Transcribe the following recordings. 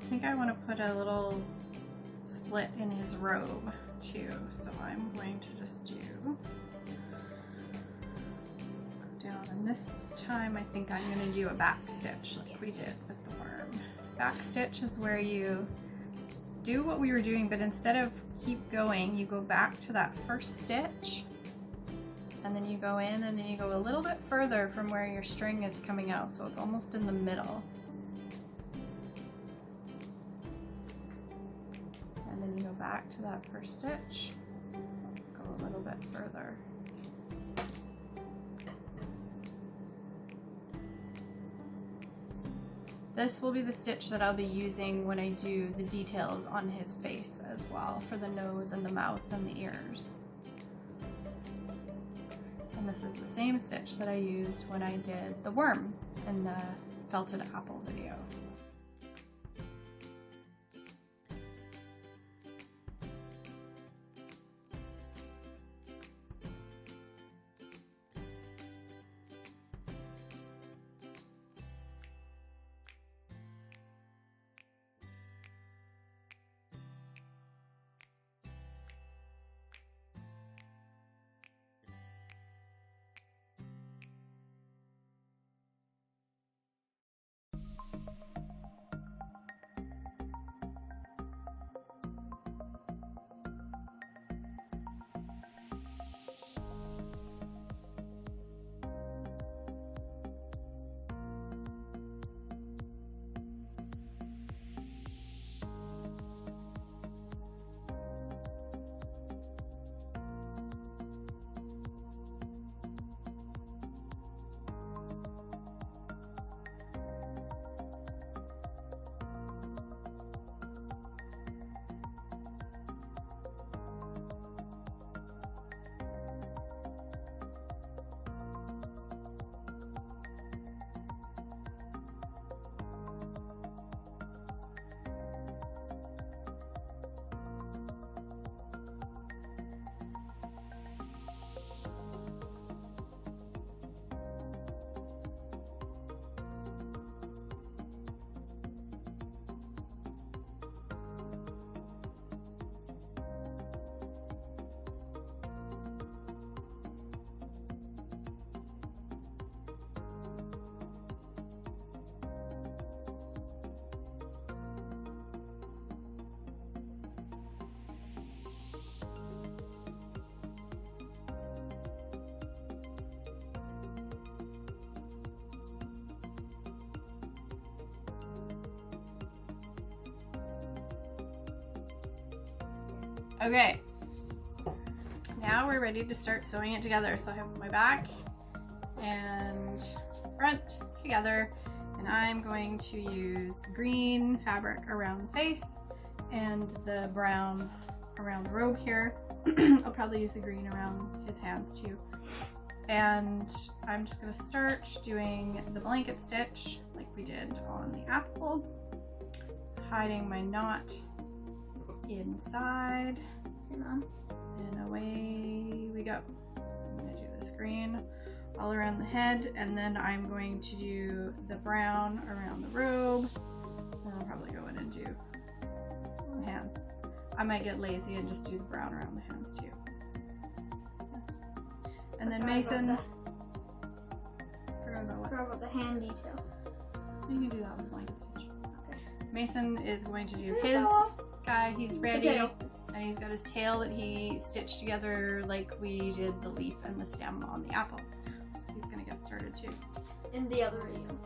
think I want to put a little split in his robe too, so I'm going to just do down, and this time I think I'm going to do a back stitch like we did with the worm. Back stitch is where you do what we were doing, but instead of keep going, you go back to that first stitch, and then you go in, and then you go a little bit further from where your string is coming out, so it's almost in the middle. And then you go back to that first stitch, go a little bit further. This will be the stitch that I'll be using when I do the details on his face as well, for the nose and the mouth and the ears. And this is the same stitch that I used when I did the worm in the felted apple video. Okay, now we're ready to start sewing it together. So I have my back and front together, and I'm going to use green fabric around the face and the brown around the robe here. I'll probably use the green around his hands too. And I'm just going to start doing the blanket stitch like we did on the apple, hiding my knot inside, and away we go. I'm going to do this green all around the head, and then I'm going to do the brown around the robe, and I'll probably go in and do the hands. I might get lazy and just do the brown around the hands too. Yes. And then Mason, forgot about the hand detail. You can do that with blanket stitch. Okay. Mason is going to do his guy. He's ready, and he's got his tail that he stitched together like we did the leaf and the stem on the apple. So he's gonna get started too. In the other video.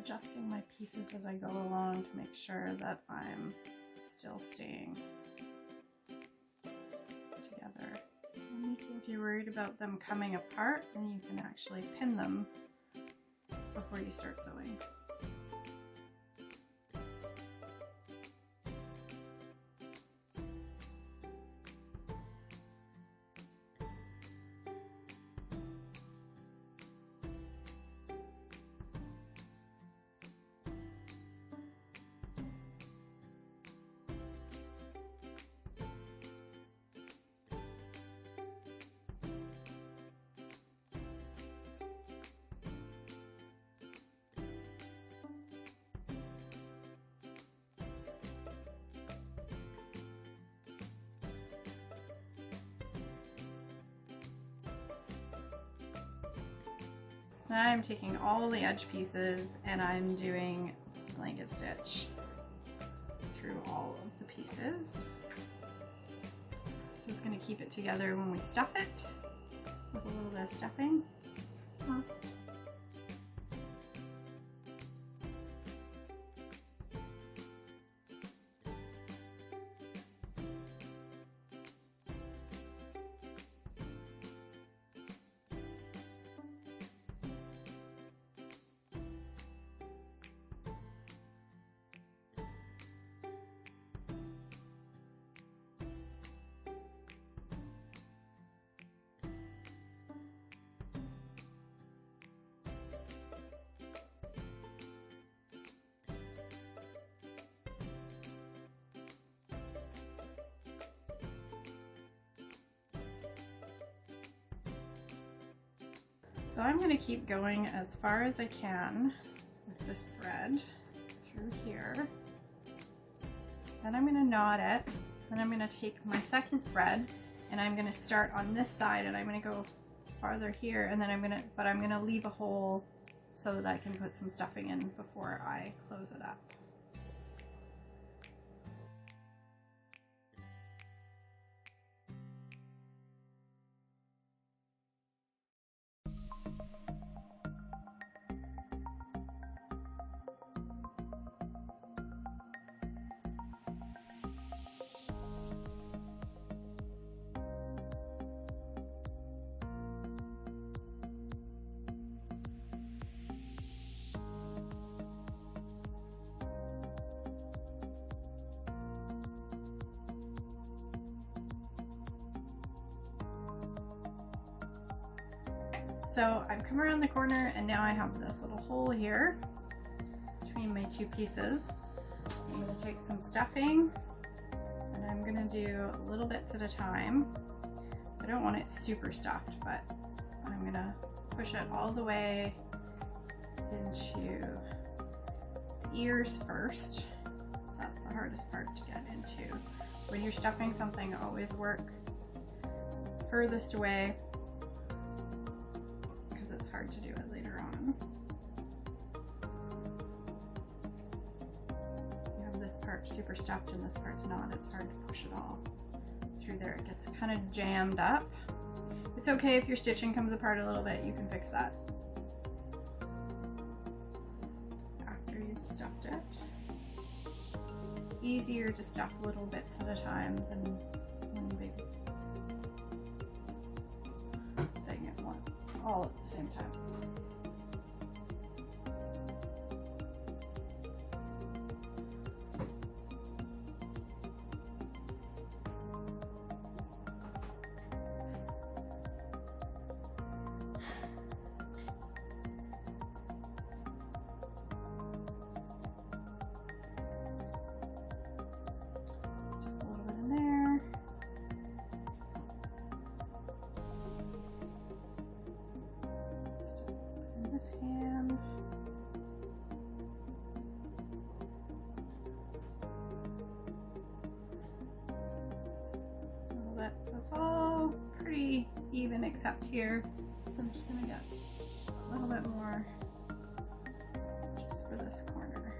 adjusting my pieces as I go along to make sure that I'm still staying together. And if you're worried about them coming apart, then you can actually pin them before you start sewing. So now I'm taking all the edge pieces and I'm doing blanket stitch through all of the pieces. So it's going to keep it together when we stuff it with a little bit of stuffing. So I'm going to keep going as far as I can with this thread through here. Then I'm going to knot it. Then I'm going to take my second thread and I'm going to start on this side and I'm going to go farther here and then I'm going to leave a hole so that I can put some stuffing in before I close it up. So I've come around the corner and now I have this little hole here between my two pieces. I'm going to take some stuffing and I'm going to do little bits at a time. I don't want it super stuffed, but I'm going to push it all the way into the ears first. So that's the hardest part to get into. When you're stuffing something, always work furthest away, hard to do it later on. You have this part super stuffed and this part's not. It's hard to push it all through there. It gets kind of jammed up. It's okay if your stitching comes apart a little bit, you can fix that after you've stuffed it. It's easier to stuff little bits at a time than one big thing at once. All at the same time. Just a little bit in there. This hand. So that's all pretty even except here. So I'm just gonna get a little bit more just for this corner.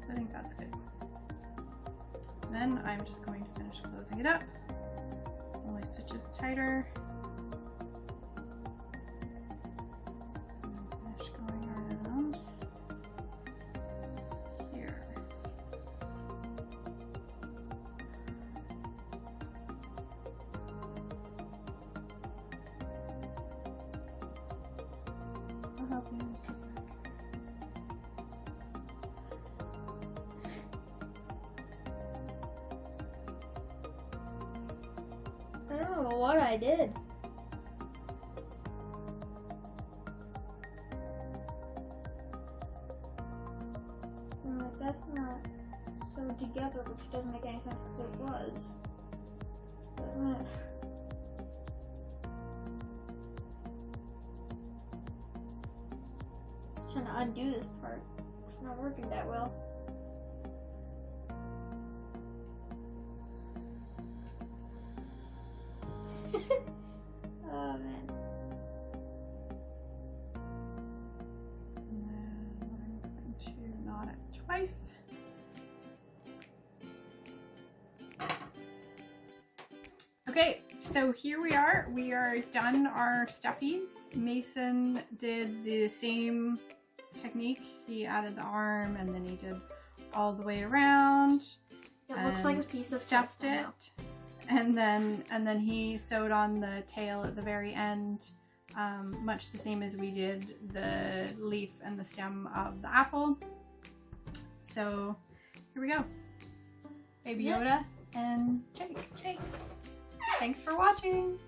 I think that's good. Then I'm just going to finish closing it up. Pull my stitches tighter. pieces back. I don't know what I did. I'm like, that's not sewed together, which doesn't make any sense because it was. But, trying to undo this part. It's not working that well. Oh man. And then we're going to knot it twice. Okay, so here we are. We are done our stuffies. Mason did the same technique. He added the arm and then he did all the way around. It looks like a piece of stuffed text it. now. And then he sewed on the tail at the very end, much the same as we did the leaf and the stem of the apple. So here we go. Baby Yoda and Jake. Thanks for watching.